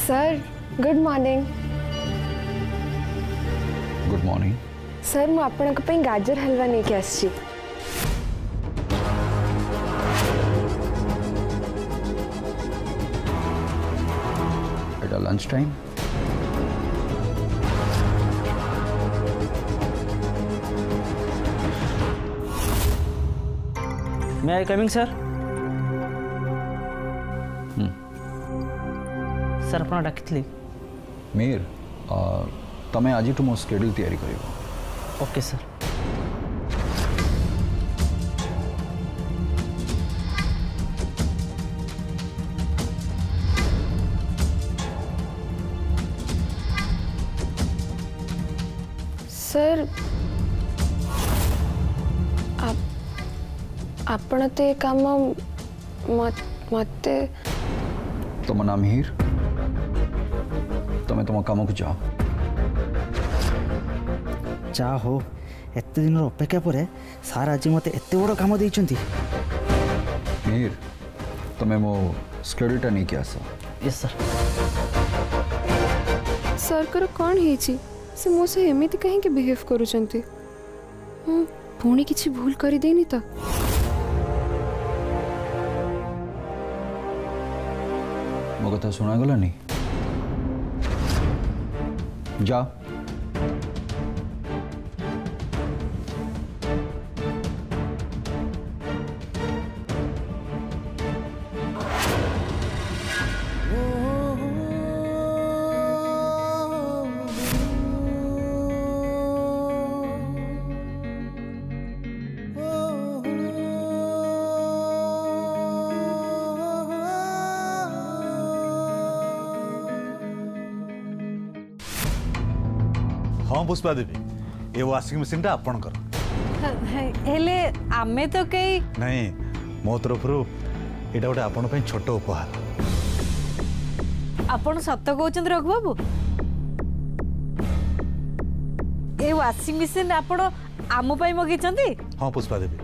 Sir good morning. Good morning sir मु आपनक पे गाजर हलवा नहीं के आसी। At lunch time may I coming sir? Sir अपना डाकिथिले मीर तमें आज मो स्केड्यूल तैयारी करिवो। Okay sir. सर आपण ते काम मते तुम नाम हीर तमें तुम काम को जाओ। चाहो एत दिन अपेक्षा पर सार आज मत एत बड़ कम देइचंती। मीर तमें मो स्केड्यूलटा नहीं के आस। Yes sir. सर कर कौन हेची से मो से एमिति कहीं के बिहेव करूचंती? पुणी किछि भूल करि देनी त? मो कथा सुना गला नहीं जा। हाँ पुष्पा देवी ये वाशिंग मशीन टा आपणकर हेले आमे तो कई नहीं मो तरफ एटा गोटे आपण पे छोट उपहार। आपण सत कहते रघु बाबू ये वाशिंग मशीन आपण आम पाई मगेचंती? हाँ पुष्पा देवी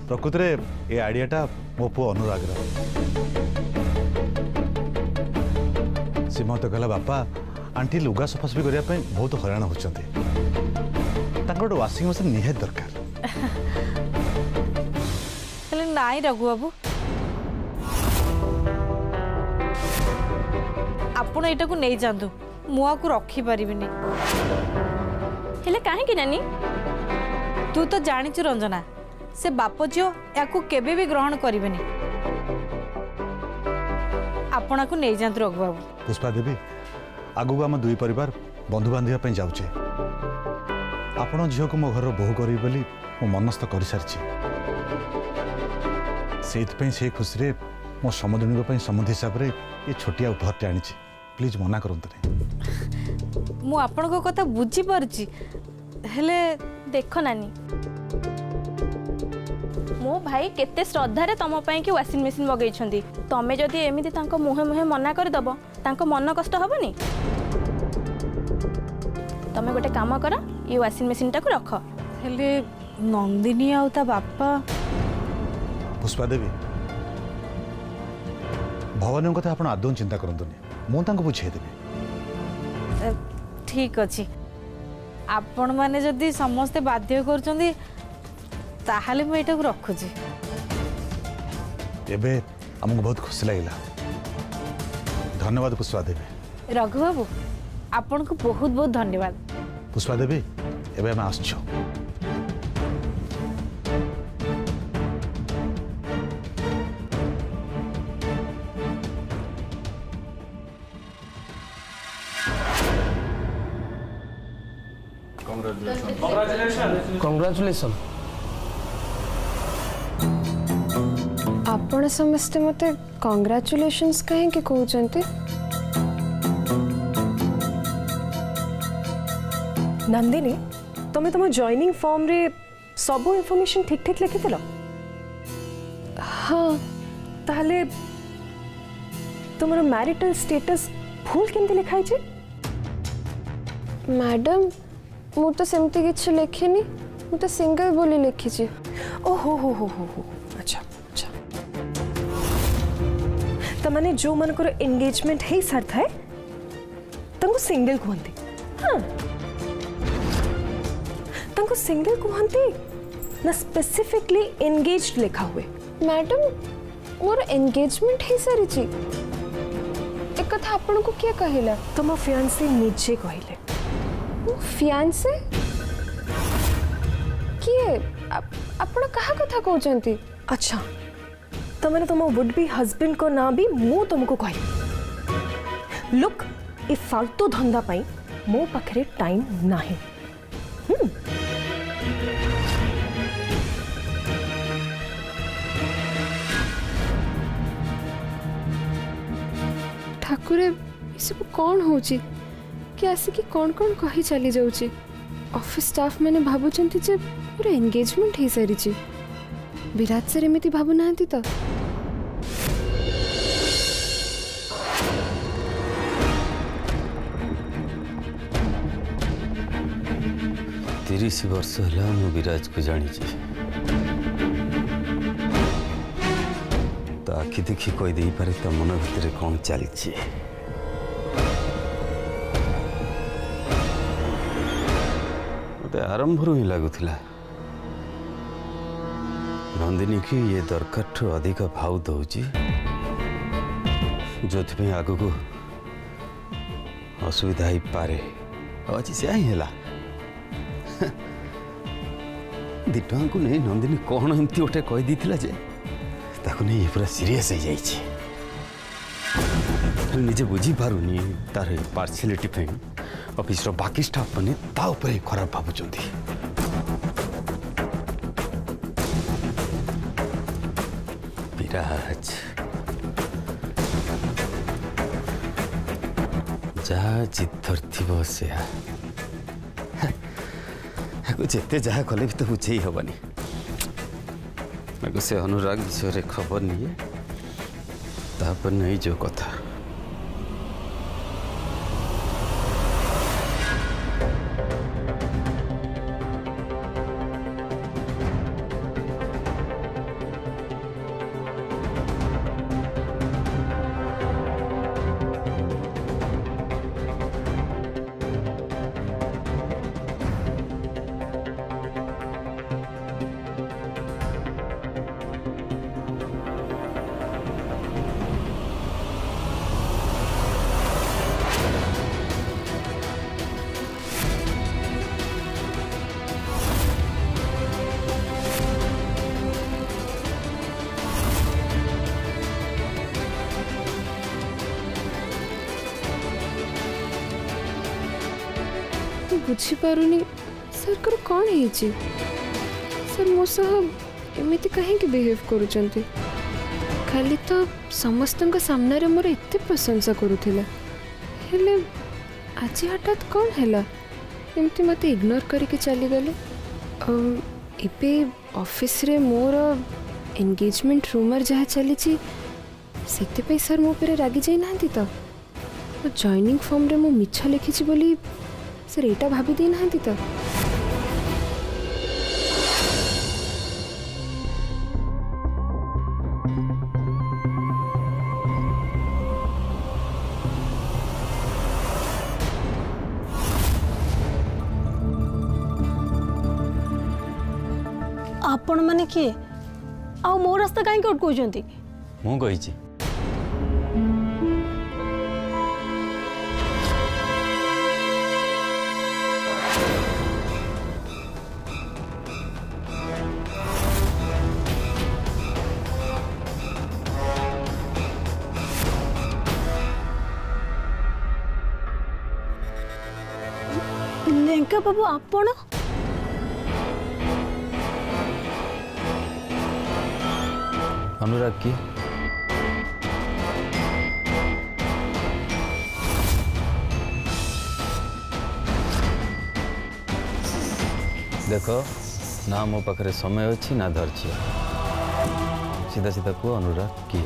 प्रकृति रे ये आइडियाटा मो पु अनुराग सी मत कहला बापा आंटी लुगा सफासफी करने बहुत हैरान होती गोटे वाशिंग मशीन निहात दरकार। नाई रघु बाबू आपण एटा को नहीं जांदु मुआ को रखी परिबिनी। हेले काहे कि नानी तू तो जानिचु रंजना से बाप झियो याकू केबे भी ग्रहण करिवेनी। आपना को नहीं जांदु रघु बाबू। पुष्पा देवी आगु आम दुई परिवार बंधु बांधा जाऊे आपण झील को मो घर बोहू करी बोली मो मनस्थ कर सारी से खुशी मो समुद्री समुद्र हिसाब से ये छोटिया उपहार आनी प्लीज मना करते नहीं। मु आपण को कथा बुझी पारुची हेले देख नानी मो भाई केते श्रद्धारे तम पाई कि वाशिंग मशीन मगैछंती तमे जदि एमिति तांको मुहे मुहे मना कर दबो तांको मन कष्ट हबनी। तमे गोटे काम कर ये वाशिंग मशीन टाको रख। हेले नंदिनी आउ ता बापा। पुष्पा देवी भवानी कथा आपण आदौ चिंता करंतुनी मु तांको बुझे देबी। ठीक अछि आपण माने जदि समस्त बाध्य करचंदी ताहाले मु एटा को रखुची। एबे हमको बहुत खुशी लगिला धन्यवाद पुष्पा देवी। रघु बाबू आपण को बहुत बहुत धन्यवाद। पुष्पा देवी एबे हम आसछो। कांग्रेचुलेशन। आपण समस्ते मते कांग्रेचुलेशंस कहीं के कहउचंती? नंदिनी तुम तुम जॉइनिंग फॉर्म रे सब इनफॉरमेशन ठीक ठीक लिखि दिलो? हाँ ताहले तुमरो मैरिटल स्टेटस भूल केमती लिखाई छी? मैडम मु तो सेमती किछ लिखिनी मु तो सिंगल बोली लिखी छी। ओ हो अच्छा अच्छा तो माने जो मन को एंगेजमेंट है सर थाए तांको सिंगल कहते हाँ तांको सिंगल कहते ना स्पेसिफिकली एंगेज्ड लिखा हुए मैडम मोर एंगेजमेंट हो सारी एक कथा आपन को क्या कहला तुम फियांसे निजे कहले वो फियांसे किए आपण कहा कथा कहउचंती अच्छा तमने तुम वुड बी हस्बैंड को ना भी मु तुमको कहि लुक ए फालतू धंदा पाई मो पाखरे टाइम नाही ठाकुरे सब कौन होची कि आसिकी कौन कौन कही चली जाउची ऑफिस स्टाफ मैंने भाबुचंती जे पूरा एंगेजमेंट हो सारी विराट सर एमती भाबु नांती तो 30 वर्ष है मु विराज को जानी तो आखि देखी कहीदे पारे तो मन भितर कौन चलती मत आरंभ ही लगुला नंदिनी की ये दरकार ठू अधिक भाव दौची जो आग को असुविधा ही पारे आज से ही है 2 टଙ୍କା को नहीं नंदिनी कौन एमती गोटे कहीदी जे ताको नहीं पूरा सीरियस हो जाइए निजे बुझी पारुनी तार पार्शियलिटी पे ऑफिस रो बाकी स्टाफ मैंने ता ऊपर खराब भावुचंती विराज जहा जिद्धर थी से जिते जहाँ कले भी तो बुझे हेनी से अनुराग विषय खबर नहीं तापर नहीं जो कथा बुझीपारुनी सर कर कौन है सर मो एमती कहीं बिहेव करुचंती खाली तो समस्त सामने रे मोर एते प्रशंसा करुथिला हेले आज हठात कौन है एमती मत इग्नोर करके चली गले एबे ऑफिस रे मोर एंगेजमेंट रूमर जहाँ चली से सर मो पे रागी जाई नांती तो जॉइनिंग फॉर्म रे मो मिछ लिखी बोली सर एटा भाभी दे नांती तो आपण माने किए आ मो रास्ता काहे अटकाउछंती मु कहिछि लेंका बाबू आपण अनुराग की देखो ना मो पाखरे समय अच्छी ना धरछी सीधा सीधा को अनुराग की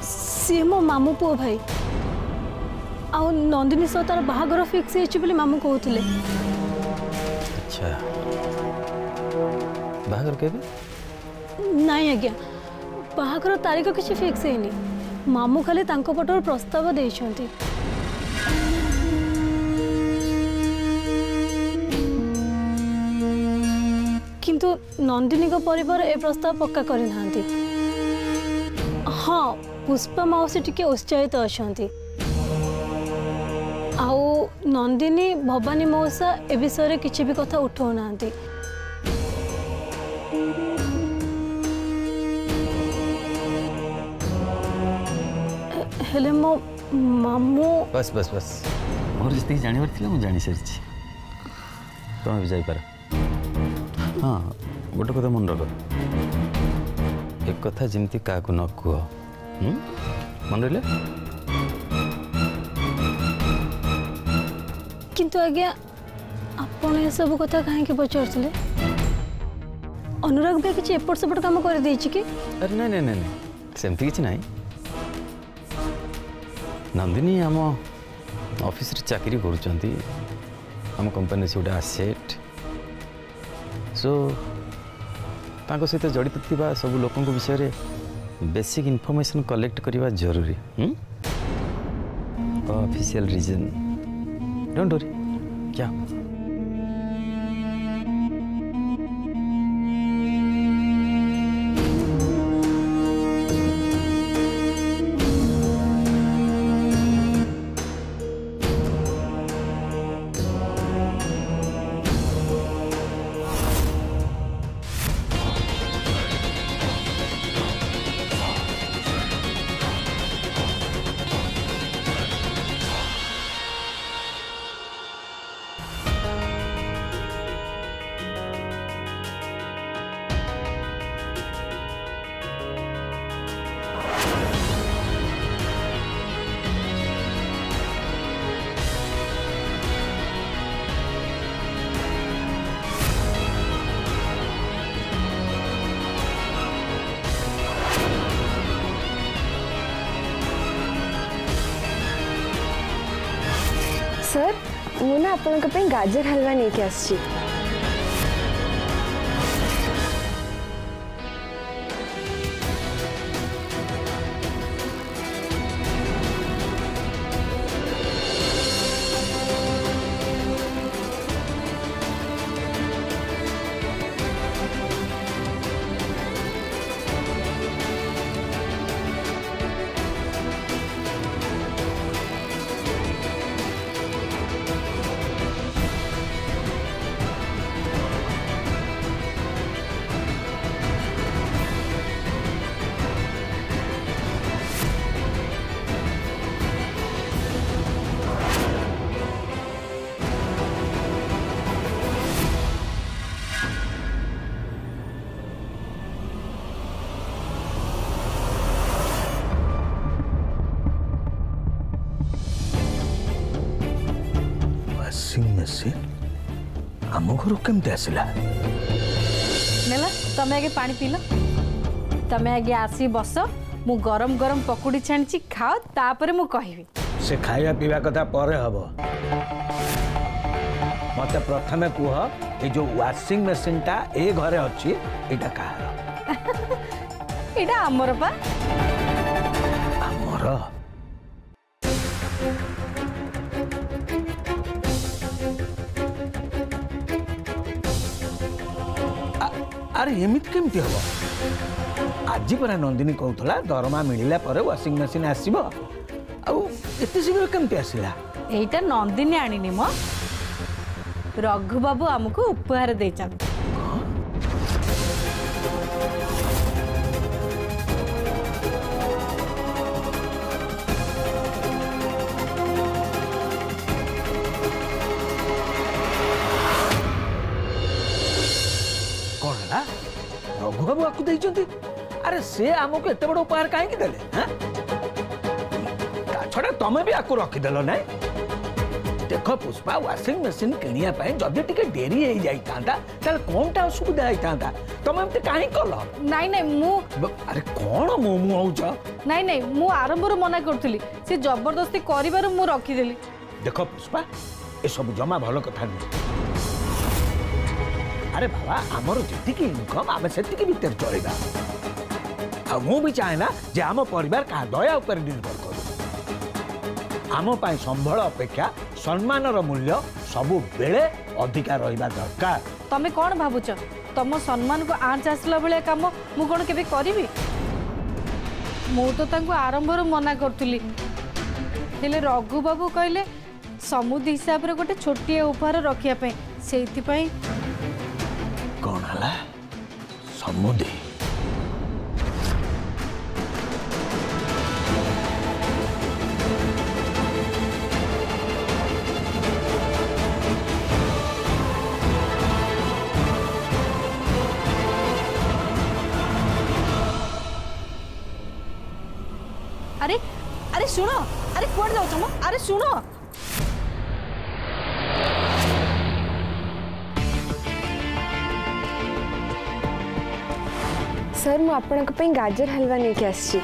सी मो मामू पुओ भाई आ नंदिनी सह तार बाहागर फिक्स है बोली मामू कहते अच्छा बाहागर के नाई आज्ञा बाहागर तारीख किसी फिक्स है मामू खाली तांको पटर प्रस्ताव देइछंती नंदिनी को परिवार ए प्रस्ताव पक्का करना। हाँ पुष्पा मौसी टिके उत्साहित अच्छा आउ नंदिनी भवानी मौसा ए विषय किसी भी कथा उठाऊना। हेले मो मामू बस बस बस मोर जी जानवर थी मुझे जानी सारी तुम भी जापर। हाँ गोटे कथा मन रख एक कथा जमती क्या न कह मन रहा। किंतु आज्ञा आपण ये सब कथा कहीं पचारे अनुराग भाई किसी एपट सेपट काम कर दे कि? अरे नहीं नहीं नहीं सेमती किसी ना। नंदिनी आम ऑफिस रे चाकरी करुँच आम कंपनी से गोटे आसेट सो तांको सहित जड़ित थिबा सब लोकों विषय रे बेसिक इनफॉरमेशन कलेक्ट करवा जरूरी। ऑफिशियल रीजन डोंट वरी क्या सर मु ना आपण गाजर हलवा नहीं के आसी। आम घर केमती आसला नेला तमे आगे पानी पीला तमे आगे आसी बस मु गरम गरम पकुड़ी छाणी खाओ तापर मु कहबी से खाया पीवा कथा परे हब मते प्रथमे कुह ए जो वाशिंग मशीन टा ए घरे अछि एटा कहार एटा हमर पा हमर अरे एमित केमती हम आज पर नंदिनी कहूला दरमा मिलला पर वाशिंग मशीन आसीबो आ एते शीघ्र केमती आसीला एटा नंदिनी आनिनी मो रघु बाबू हमको उपहार देचन रघु बाबू आपको देइचंती अरे से आमको एते बड़ उपहार काहे कि देले हैं छड़ा तमे भी आको रखी देलो नै देखो पुष्पा वाशिंग मशीन किनिया पय जदी टिके देरी हे जाई तांता तल कोनटा असुविधा हे तांता तमे एते काहे कलो नाही नाही मु अरे कोन मोमु आउछ नाही नाही मु आरंभर मना करथली से जबरदस्ती करिबार मु रखी देली देखो पुष्पा ए सब जमा भलो कथा नै अरे बाबा आमर जी इनकम आम से भीतर चलवा आ मु भी चाहे ना जे आम परिवार का दया उपर निर्भर करू आम पाई संबल अपेक्षा सम्मान मूल्य सबु बेले अधिका रहिबा दरकार तमे कौन भावुच तुम सम्मान को आँच आसला भाया कम मु कौन केबे करी मु तो आरंभ मना करी हेले रघु बाबू कहले समुद्र हिसाब रे गोटे छोटिया उपहार रखिया से कौन है समुद्र अरे अरे सुनो अरे कौन जाओ तुम अरे सुनो सर मु आपन को पे गाजर हलवा लेके आसी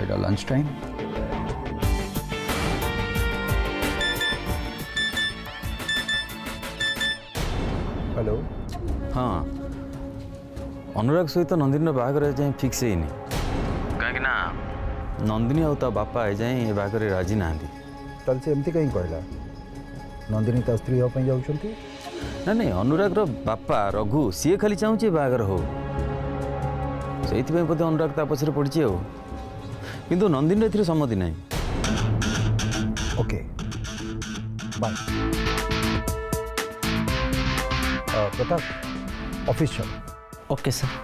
एटा लंच टाइम हेलो हाँ अनुराग सहित नंदिनी बाहागर जाए फिक्स है कहीं ना नंदिनी आ बापा ए जाए ये बाहागर राजी ना से एमती कहीं कहला नंदिनी ता स्त्री होपाई जाउछंती ना नहीं अनुराग रो बापा रघु सी खाली चाहूँ बाहागर हो से बोधे अनुराग ता पछरे पड़ी किंतु नंदिनी ए सम्मति ना ओके बाय प्रताप ऑफिस चलो ओके सर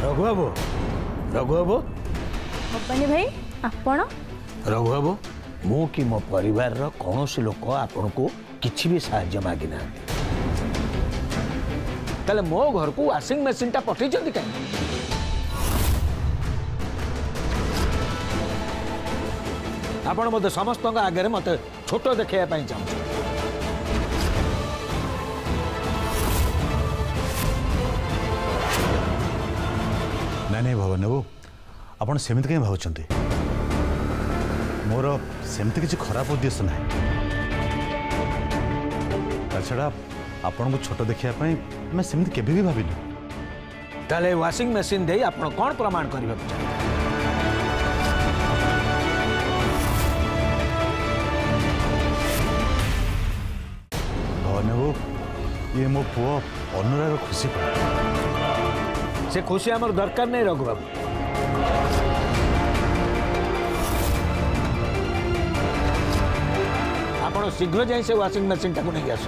रघुबाबू रघुबाबू भवानी भाई आपण रघुबाबू मु कि मो परिवार रो कौन लोक आपन को किछि भी साहाय्य मागी ना ताले मो घर को वाशिंग मशीन टा पठै जंदी का आपण मते समस्त आगे मत छोट देखिया पाई चाहू नहीं भवन बाबू आपड़ सेमती कहीं भावुंट मोर सेमती किसी खराब उद्देश्य ना छड़ा आपण को छोट देखापी मैं सेमती केबे भी भाविनु ताले वाशिंग मशीन दे आपण कौन प्रमाण करबा भवन बाबू ये मो पुओ अनुराग खुशी पा से खुशी आमर दरकार नहीं रघु बाबू आपण शीघ्र जाई से वाशिंग मशीन टाको नहीं आस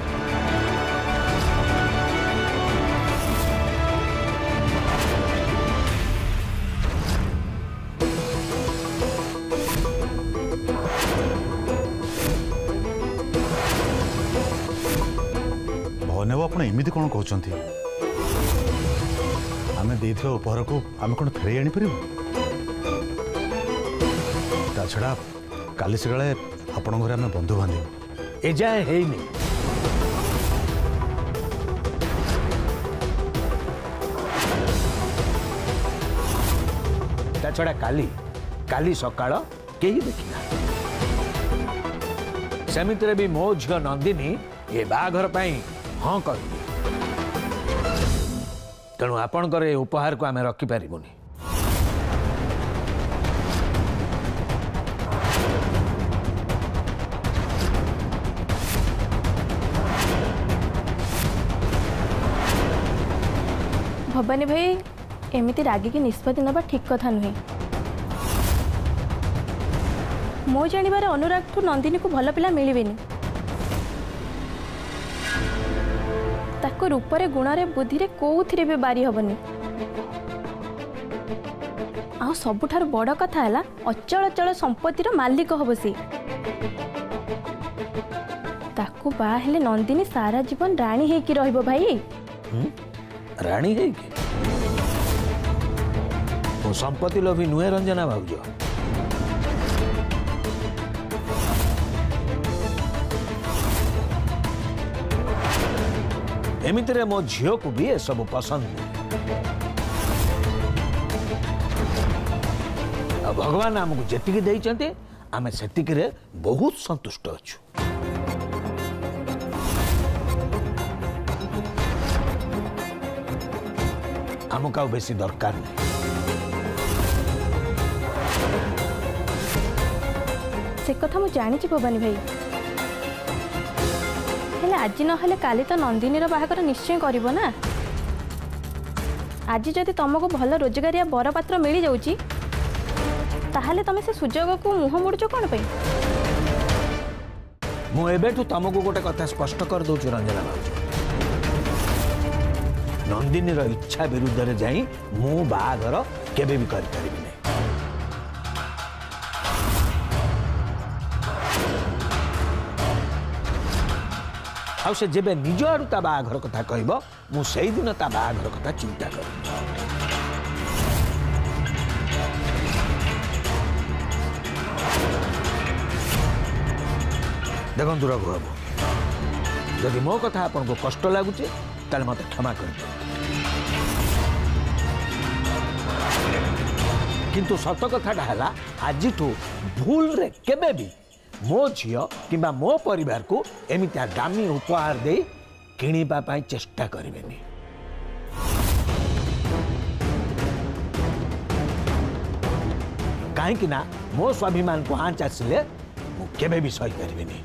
भवन बाबू आप एमती कौन कहते आमे देइथिबा उपहार को आमे कोन फेरै आनी परिबो ता छड़ा काली सकाळे आपण घरे आमे बंधु बांधिबो ए जाय हेइनी ता छड़ा काली काली सकाळ केही देखिना सेमितरे भी मो झियो नंदिनी ए बाघर पई हां कर तेणु आपणकर ए उपहार को आमे रखी पारिबुनी भवानी भाई एमती रागिकी निष्पत्ति नवा ठीक कथा नुहे मो जानिबार अनुराग ठू नंदिनी को भल पिला मिलिबेनी ताको रूपरे गुणरे बुद्धिरे कोउथिरे भी बारी हबनी आ सबुठार बड़ कथा है अचल अचल संपत्तिर मालिक हम सी ताकू बा हेले नंदिनी सारा जीवन राणी है कि रहइबो भाई राणी है कि ओ संपत्ति लोभी नुहे रंजना भाउज एमितिरे मो झियो को भी ए सब पसंद भगवान आमको जेतिकी देइचंते आमे सेतिकी रे बहुत संतुष्ट अछु आमको आउ बेसी दरकार नहीं। से कथा मु जानी भवानी भाई हेले आज नहेले काली तो नंदिनी बाहागर निश्चय करिवो ना। आज जदि तुमको भल रोजगारिया बर पात्र मिल जाउची ताहले तमे से सुजोग को मुह मुड़चो कौन पे? मु एबेठु तुमको गोटे कथा स्पष्ट कर दूची रंजना बाबू, नंदिनी इच्छा विरुद्ध रे जाई मु बाहागर केबे भी कर परिबि नै। आउ से जेबे निज आड़ू ता बाहागर कथा कहब मु सेही दिन ता बाहागर कथा चिंता कर। देखु रघु बाबू जदि मो कथा आपन को कष्ट लगुचे ताले मत क्षमा कर, किंतु सत कथाटा है आज भूल रे केबे भी मो झियो किंबा मो परिवार को एमितिया दामी उपहार दे किणीबा पाई चेष्टा करिवेनी। कहीं ना मो स्वाभिमान को आँच आसिले मु केबे भी सही करिवेनी।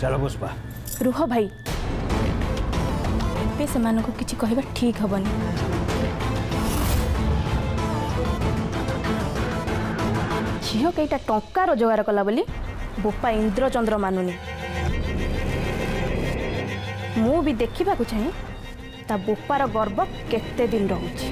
चलो पुष्पा रुह भाई ए से मानको किछि कहबा ठीक हबनी। झियो केटा टंका रोजगार कला बोली बोपा इंद्रचंद्र मानुनी। मु भी देखा चाहिए ता बोपार गर्व केते दिन रहुछि।